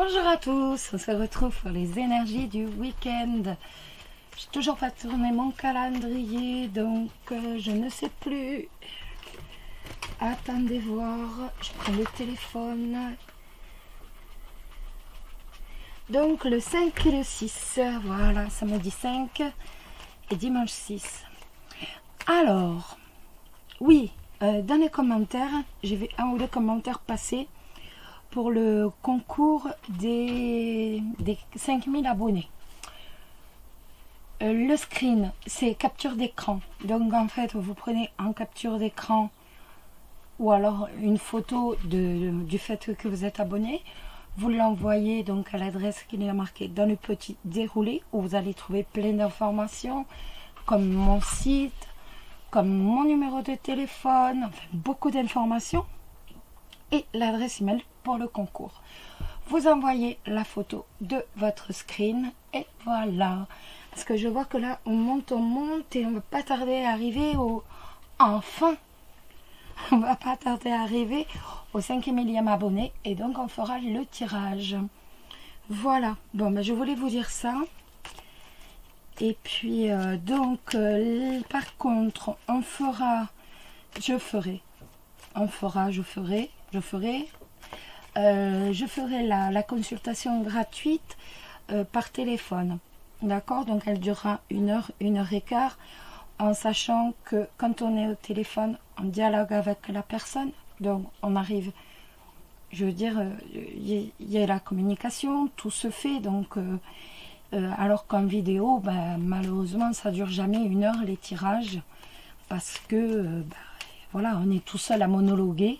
Bonjour à tous, on se retrouve pour les énergies du week-end. J'ai toujours pas tourné mon calendrier, donc je ne sais plus. Attendez voir, je prends le téléphone. Donc le 5 et le 6, voilà, samedi 5 et dimanche 6. Alors, oui, dans les commentaires, j'ai vu un ou deux commentaires passer pour le concours des 5000 abonnés. Le screen, c'est capture d'écran. Donc en fait, vous prenez en capture d'écran ou alors une photo du fait que vous êtes abonné. Vous l'envoyez donc à l'adresse qu'il y a marquée dans le petit déroulé où vous allez trouver plein d'informations comme mon site, comme mon numéro de téléphone, enfin beaucoup d'informations et l'adresse email pour le concours. Vous envoyez la photo de votre screen et voilà. Parce que je vois que là on monte et on ne va pas tarder à arriver au... Enfin, on va pas tarder à arriver au 5000e abonné et donc on fera le tirage. Voilà. Bon, ben, je voulais vous dire ça. Et puis par contre, je ferai la consultation gratuite par téléphone. D'accord? Donc elle durera 1 heure et quart, en sachant que quand on est au téléphone, on dialogue avec la personne. Donc on arrive, je veux dire, il y a la communication, tout se fait. Donc alors qu'en vidéo, ben, malheureusement, ça dure jamais 1 heure les tirages. Parce que voilà, on est tout seul à monologuer.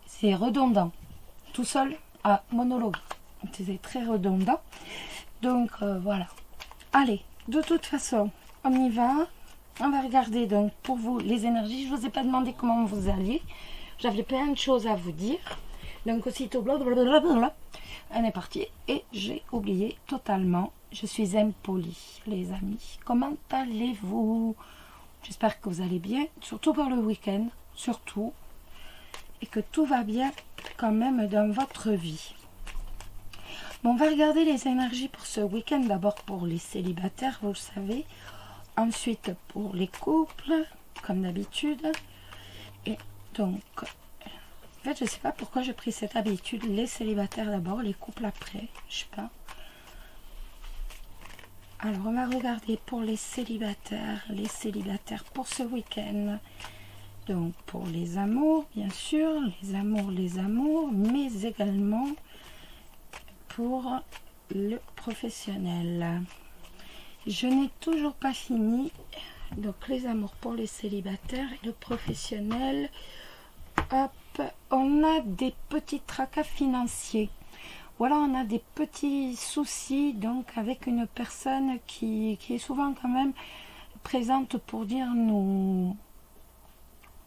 C'est redondant. Tout seul à monologuer. C'est très redondant. Donc voilà. Allez, de toute façon, on y va. On va regarder donc pour vous les énergies. Je ne vous ai pas demandé comment vous alliez. J'avais plein de choses à vous dire. Donc aussitôt, blablabla, on est parti. Et j'ai oublié totalement. Je suis impolie, les amis. Comment allez-vous? J'espère que vous allez bien. Surtout pour le week-end. Surtout. Et que tout va bien quand même dans votre vie. Bon, on va regarder les énergies pour ce week-end. D'abord pour les célibataires, vous le savez. Ensuite pour les couples, comme d'habitude. Et donc, en fait, je ne sais pas pourquoi j'ai pris cette habitude. Les célibataires d'abord, les couples après. Je sais pas. Alors, on va regarder pour les célibataires pour ce week-end. Donc, pour les amours, bien sûr, les amours, mais également pour le professionnel. Je n'ai toujours pas fini. Donc, les amours pour les célibataires et le professionnel. Hop, on a des petits tracas financiers. Voilà, on a des petits soucis donc avec une personne qui est souvent quand même présente pour dire nous...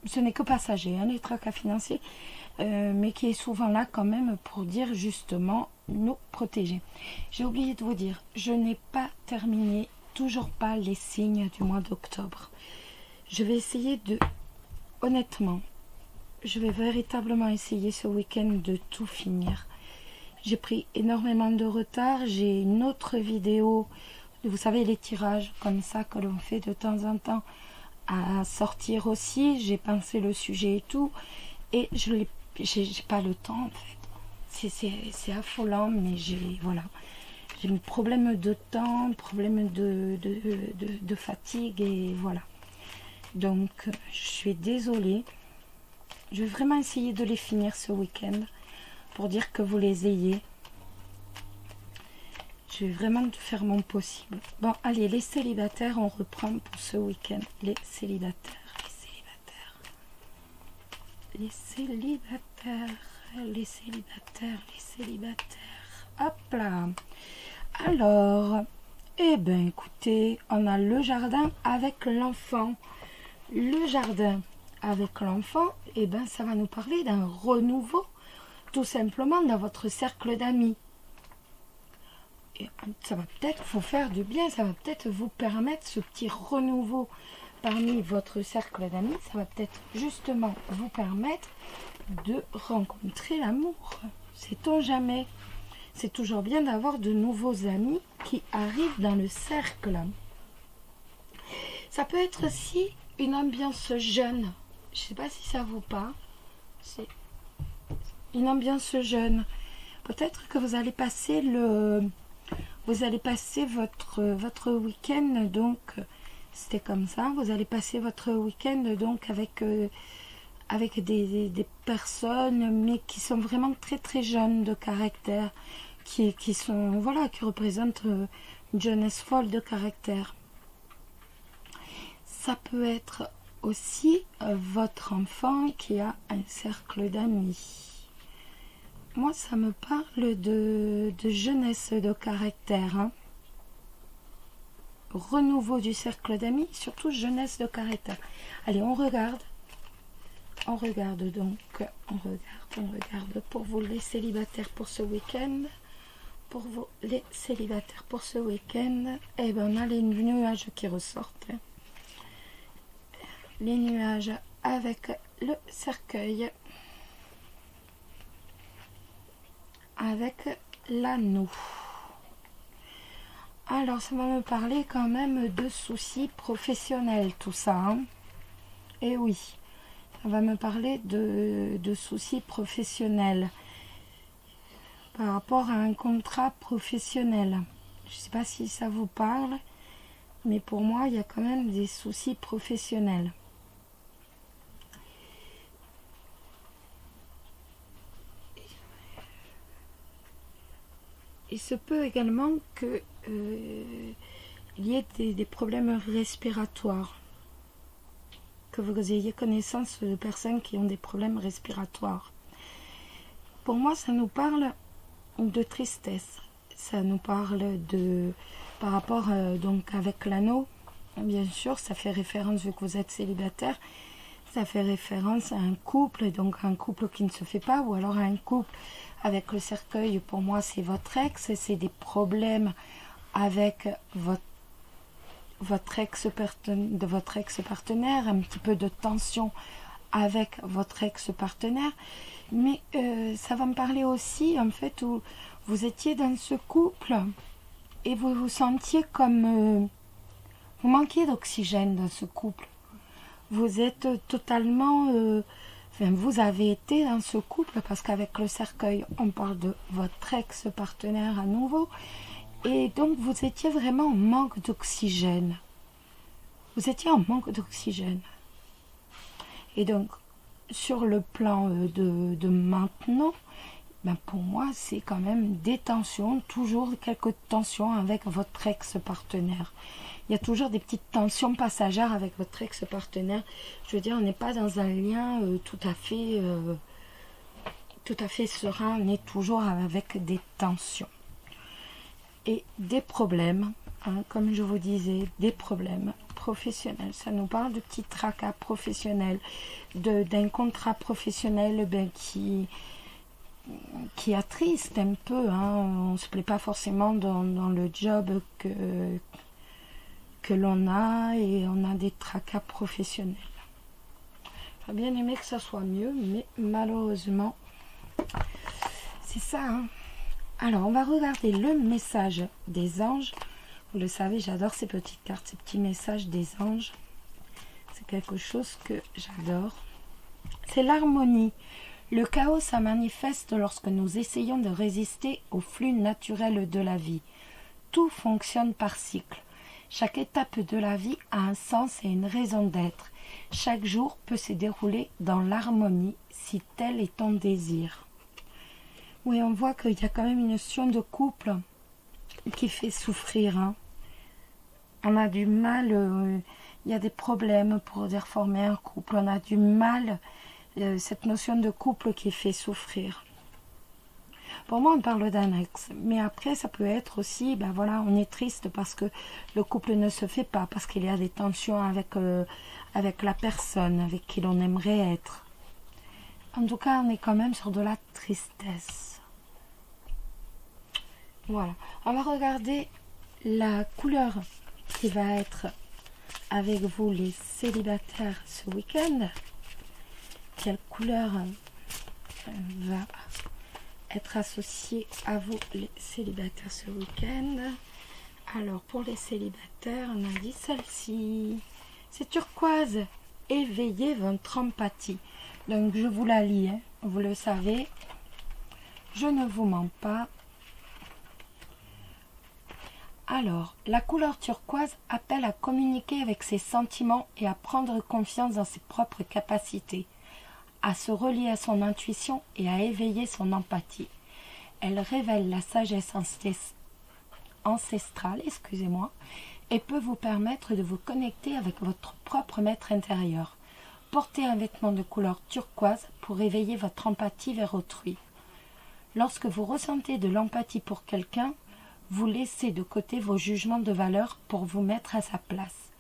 Ce n'est que passager, hein, les tracas financiers, mais qui est souvent là quand même pour dire justement nous protéger. J'ai oublié de vous dire, je n'ai pas terminé, toujours pas les signes du mois d'octobre. Je vais essayer de, honnêtement, je vais véritablement essayer ce week-end de tout finir. J'ai pris énormément de retard, j'ai une autre vidéo, vous savez les tirages comme ça que l'on fait de temps en temps, à sortir aussi. J'ai pensé le sujet et tout et j'ai pas le temps en fait. C'est affolant, mais j'ai un problème de temps, problème de fatigue et voilà. Donc je suis désolée. Je vais vraiment essayer de les finir ce week-end pour dire que vous les ayez. Je vais vraiment faire mon possible. Bon, allez, les célibataires, on reprend pour ce week-end. Les célibataires. Hop là. Alors, eh bien, écoutez, on a le jardin avec l'enfant. Le jardin avec l'enfant, eh bien, ça va nous parler d'un renouveau, tout simplement, dans votre cercle d'amis. Et ça va peut-être vous faire du bien, ça va peut-être vous permettre ce petit renouveau parmi votre cercle d'amis. Ça va peut-être justement vous permettre de rencontrer l'amour. Sait-on jamais? c'est toujours bien d'avoir de nouveaux amis qui arrivent dans le cercle. Ça peut être aussi une ambiance jeune. Je ne sais pas si ça vous parle. C'est une ambiance jeune. Peut-être que vous allez passer votre week-end, donc c'était comme ça. Vous allez passer votre week-end donc avec des personnes, mais qui sont vraiment très très jeunes de caractère, qui sont voilà, qui représentent une jeunesse folle de caractère. Ça peut être aussi votre enfant qui a un cercle d'amis. Moi, ça me parle de jeunesse de caractère. Hein. Renouveau du cercle d'amis, surtout jeunesse de caractère. Allez, on regarde. On regarde donc. On regarde pour vous les célibataires pour ce week-end. Pour vous les célibataires pour ce week-end. Eh bien, on a les nuages qui ressortent. Hein. Les nuages avec le cercueil, avec l'anneau. Alors ça va me parler quand même de soucis professionnels, tout ça. Hein. Et oui, ça va me parler de soucis professionnels par rapport à un contrat professionnel. Je ne sais pas si ça vous parle, mais pour moi, il y a quand même des soucis professionnels. Il se peut également que il y ait des problèmes respiratoires, que vous ayez connaissance de personnes qui ont des problèmes respiratoires. Pour moi, ça nous parle de tristesse. Ça nous parle par rapport donc avec l'anneau. Bien sûr, ça fait référence, vu que vous êtes célibataire, ça fait référence à un couple, donc un couple qui ne se fait pas, ou alors à un couple avec le cercueil. Pour moi, c'est votre ex, c'est des problèmes avec votre ex-partenaire, un petit peu de tension avec votre ex-partenaire, mais ça va me parler aussi, en fait, où vous étiez dans ce couple et vous vous sentiez comme... vous manquiez d'oxygène dans ce couple. Vous êtes totalement... enfin, vous avez été dans ce couple parce qu'avec le cercueil, on parle de votre ex-partenaire à nouveau. Et donc, vous étiez vraiment en manque d'oxygène. Vous étiez en manque d'oxygène. Et donc, sur le plan de maintenant, ben pour moi, c'est quand même des tensions, toujours quelques tensions avec votre ex-partenaire. Il y a toujours des petites tensions passagères avec votre ex-partenaire. Je veux dire, on n'est pas dans un lien tout à fait serein, on est toujours avec des tensions. Et des problèmes, hein, comme je vous disais, des problèmes professionnels. Ça nous parle de petits tracas professionnels, d'un contrat professionnel qui attriste un peu. Hein. On ne se plaît pas forcément dans le job que l'on a, et on a des tracas professionnels. J'aurais bien aimé que ça soit mieux, mais malheureusement, c'est ça. Hein. Alors, on va regarder le message des anges. Vous le savez, j'adore ces petites cartes, ces petits messages des anges. C'est quelque chose que j'adore. C'est l'harmonie. Le chaos, ça manifeste lorsque nous essayons de résister au flux naturel de la vie. Tout fonctionne par cycle. Chaque étape de la vie a un sens et une raison d'être. Chaque jour peut se dérouler dans l'harmonie si tel est ton désir. Oui, on voit qu'il y a quand même une notion de couple qui fait souffrir. Hein. On a du mal, il y a des problèmes pour reformer un couple. On a du mal, cette notion de couple qui fait souffrir. Pour moi, on parle d'un ex. Mais après, ça peut être aussi, ben voilà, on est triste parce que le couple ne se fait pas, parce qu'il y a des tensions avec la personne avec qui l'on aimerait être. En tout cas, on est quand même sur de la tristesse. Voilà. On va regarder la couleur qui va être avec vous, les célibataires, ce week-end. Quelle couleur va être associé à vous les célibataires ce week-end. Alors pour les célibataires, on a dit celle-ci. C'est turquoise. Éveillez votre empathie. Donc je vous la lis, hein. Vous le savez. Je ne vous mens pas. Alors, la couleur turquoise appelle à communiquer avec ses sentiments et à prendre confiance dans ses propres capacités, à se relier à son intuition et à éveiller son empathie. Elle révèle la sagesse ancestrale, et peut vous permettre de vous connecter avec votre propre maître intérieur. Portez un vêtement de couleur turquoise pour éveiller votre empathie vers autrui. Lorsque vous ressentez de l'empathie pour quelqu'un, vous laissez de côté vos jugements de valeur pour vous mettre à sa place.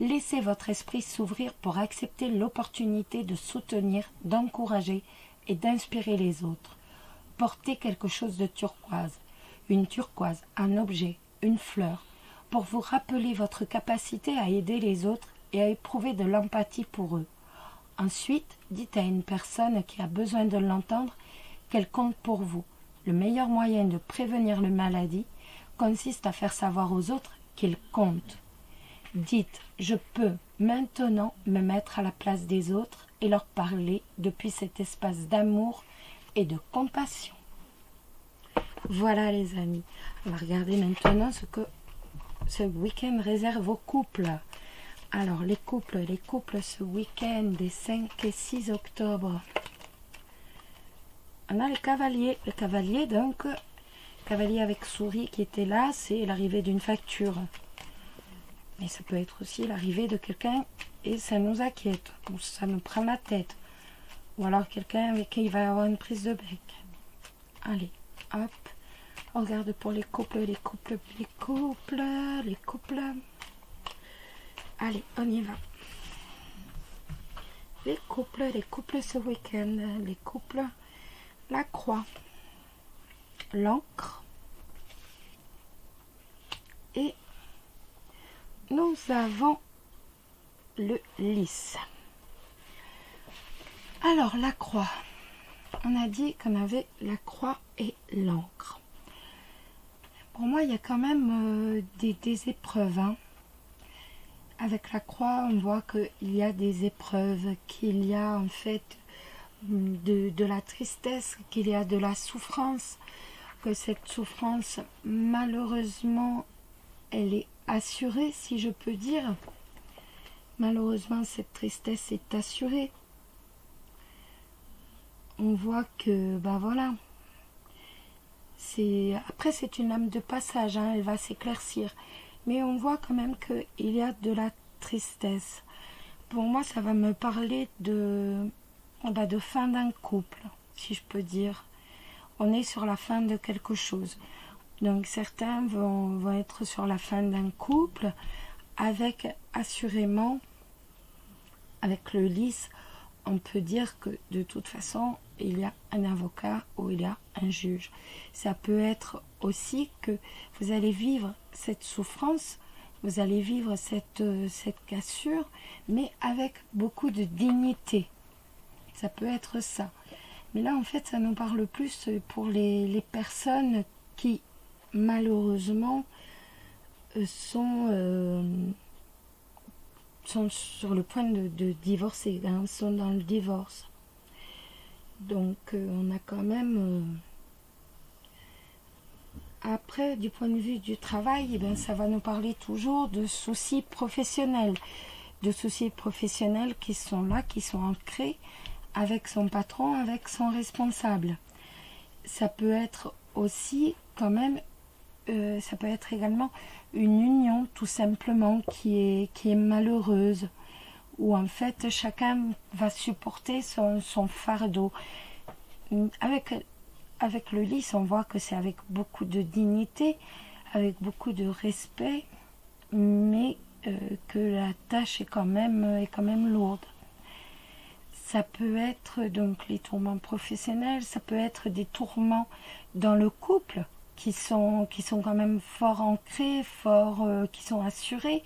Laissez votre esprit s'ouvrir pour accepter l'opportunité de soutenir, d'encourager et d'inspirer les autres. Portez quelque chose de turquoise, une turquoise, un objet, une fleur, pour vous rappeler votre capacité à aider les autres et à éprouver de l'empathie pour eux. Ensuite, dites à une personne qui a besoin de l'entendre qu'elle compte pour vous. Le meilleur moyen de prévenir la maladie consiste à faire savoir aux autres qu'ils comptent. Dites « Je peux maintenant me mettre à la place des autres et leur parler depuis cet espace d'amour et de compassion. » Voilà les amis. On va regarder maintenant ce que ce week-end réserve aux couples. Alors les couples ce week-end des 5 et 6 octobre. On a le cavalier donc, cavalier avec souris qui était là, c'est l'arrivée d'une facture. Mais ça peut être aussi l'arrivée de quelqu'un et ça nous inquiète, ou ça nous prend la tête. Ou alors quelqu'un avec qui il va y avoir une prise de bec. Allez, hop, on regarde pour les couples. Allez, on y va. Les couples ce week-end, les couples, la croix, l'encre et nous avons le lys. Alors la croix, on a dit qu'on avait la croix et l'encre. Pour moi il y a quand même des épreuves, hein. Avec la croix on voit qu'il y a des épreuves, qu'il y a en fait de la tristesse, qu'il y a de la souffrance, que cette souffrance malheureusement elle est assurée, si je peux dire. Malheureusement cette tristesse est assurée. On voit que voilà, après c'est une lame de passage, hein, elle va s'éclaircir, mais on voit quand même qu'il y a de la tristesse. Pour moi ça va me parler de fin d'un couple, si je peux dire. On est sur la fin de quelque chose. Donc certains vont être sur la fin d'un couple, avec assurément, avec le lys, on peut dire que de toute façon, il y a un avocat ou il y a un juge. Ça peut être aussi que vous allez vivre cette souffrance, vous allez vivre cette cassure, mais avec beaucoup de dignité. Ça peut être ça. Mais là, en fait, ça nous parle plus pour les personnes qui, malheureusement, sont sur le point de divorcer, hein, sont dans le divorce. Donc, on a quand même... Après, du point de vue du travail, eh bien, ça va nous parler toujours de soucis professionnels. De soucis professionnels qui sont là, qui sont ancrés avec son patron, avec son responsable. Ça peut être aussi quand même, ça peut être également une union tout simplement qui est malheureuse, où en fait chacun va supporter son fardeau. Avec le lys, on voit que c'est avec beaucoup de dignité, avec beaucoup de respect, mais que la tâche est quand même lourde. Ça peut être donc les tourments professionnels, ça peut être des tourments dans le couple qui sont quand même fort ancrés, qui sont assurés.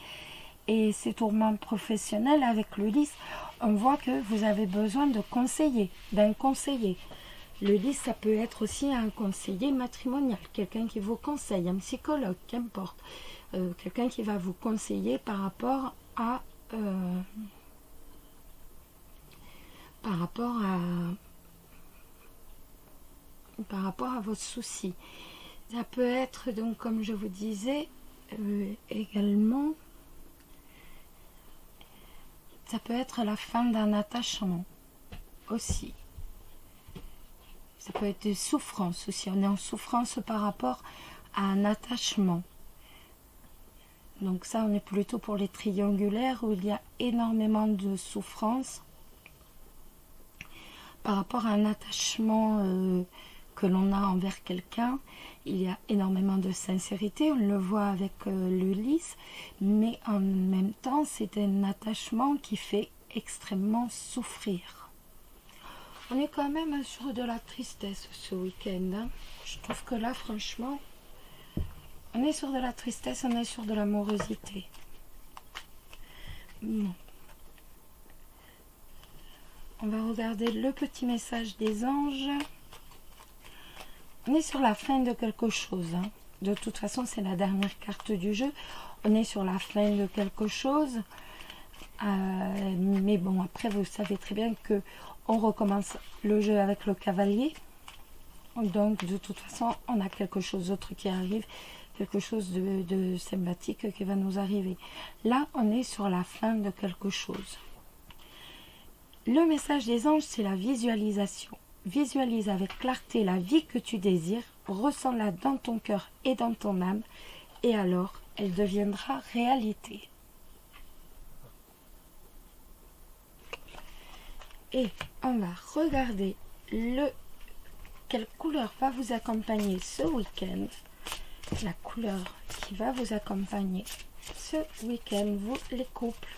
Et ces tourments professionnels avec le lys, on voit que vous avez besoin d'un conseiller. Le lys, ça peut être aussi un conseiller matrimonial, quelqu'un qui vous conseille, un psychologue, qu'importe. Quelqu'un qui va vous conseiller par rapport à vos soucis. Ça peut être donc, comme je vous disais, également, ça peut être la fin d'un attachement aussi. Ça peut être des souffrances aussi. On est en souffrance par rapport à un attachement. Donc ça, on est plutôt pour les triangulaires où il y a énormément de souffrance par rapport à un attachement que l'on a envers quelqu'un. Il y a énormément de sincérité, on le voit avec le lys, mais en même temps, c'est un attachement qui fait extrêmement souffrir. On est quand même sur de la tristesse ce week-end. Hein. Je trouve que là, franchement, on est sur de la tristesse, on est sur de l'amorosité. Bon. On va regarder le petit message des anges. On est sur la fin de quelque chose. Hein. De toute façon, c'est la dernière carte du jeu. On est sur la fin de quelque chose. Mais bon, après, vous savez très bien que on recommence le jeu avec le cavalier. Donc, de toute façon, on a quelque chose d'autre qui arrive. Quelque chose de sympathique qui va nous arriver. Là, on est sur la fin de quelque chose. Le message des anges, c'est la visualisation. Visualise avec clarté la vie que tu désires, ressens-la dans ton cœur et dans ton âme, et alors elle deviendra réalité. Et on va regarder quelle couleur va vous accompagner ce week-end. La couleur qui va vous accompagner ce week-end, vous les couples.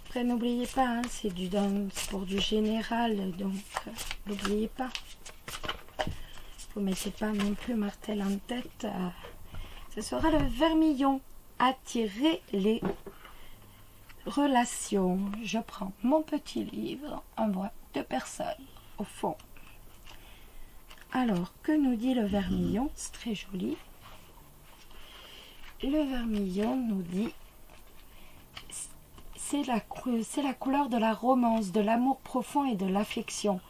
Après, n'oubliez pas, hein, c'est pour du général, donc n'oubliez pas. Vous ne mettez pas non plus martel en tête. Ce sera le vermillon. Attirer les relations. Je prends mon petit livre, on voit 2 personnes au fond. Alors, que nous dit le vermillon? C'est très joli. Le vermillon nous dit, c'est la couleur de la romance, de l'amour profond et de l'affection.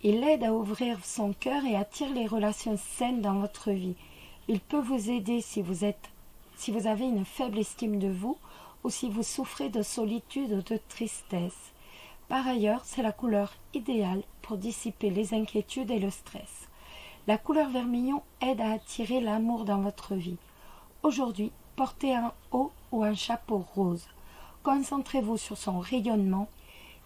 Il aide à ouvrir son cœur et attire les relations saines dans votre vie. Il peut vous aider si vous avez une faible estime de vous ou si vous souffrez de solitude ou de tristesse. Par ailleurs, c'est la couleur idéale pour dissiper les inquiétudes et le stress. La couleur vermillon aide à attirer l'amour dans votre vie. Aujourd'hui, portez un haut ou un chapeau rose. Concentrez-vous sur son rayonnement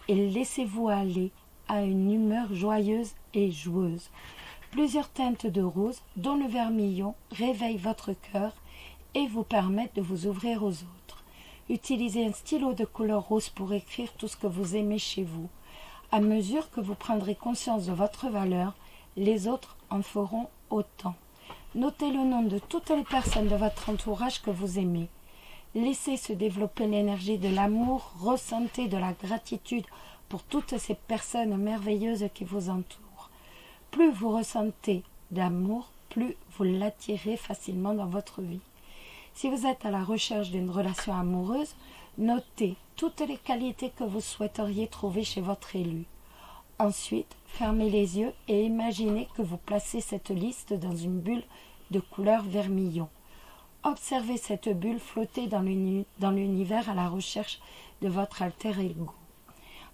et laissez-vous aller à une humeur joyeuse et joueuse. Plusieurs teintes de rose, dont le vermillon, réveillent votre cœur et vous permettent de vous ouvrir aux autres. Utilisez un stylo de couleur rose pour écrire tout ce que vous aimez chez vous. À mesure que vous prendrez conscience de votre valeur, les autres en feront autant. Notez le nom de toutes les personnes de votre entourage que vous aimez. Laissez se développer l'énergie de l'amour, ressentez de la gratitude pour toutes ces personnes merveilleuses qui vous entourent. Plus vous ressentez d'amour, plus vous l'attirez facilement dans votre vie. Si vous êtes à la recherche d'une relation amoureuse, notez toutes les qualités que vous souhaiteriez trouver chez votre élu. Ensuite, fermez les yeux et imaginez que vous placez cette liste dans une bulle de couleur vermillon. Observez cette bulle flotter dans l'univers à la recherche de votre alter ego.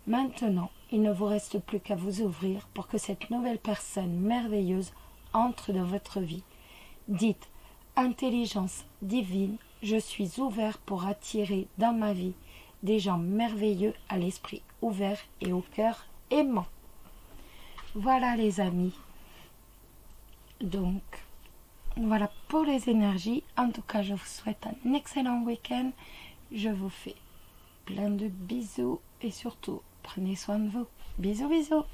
Maintenant, il ne vous reste plus qu'à vous ouvrir pour que cette nouvelle personne merveilleuse entre dans votre vie. Dites « Intelligence divine, je suis ouvert pour attirer dans ma vie des gens merveilleux à l'esprit ouvert et au cœur aimant. » Voilà les amis. Donc, voilà pour les énergies. En tout cas, je vous souhaite un excellent week-end. Je vous fais plein de bisous et surtout, prenez soin de vous. Bisous, bisous.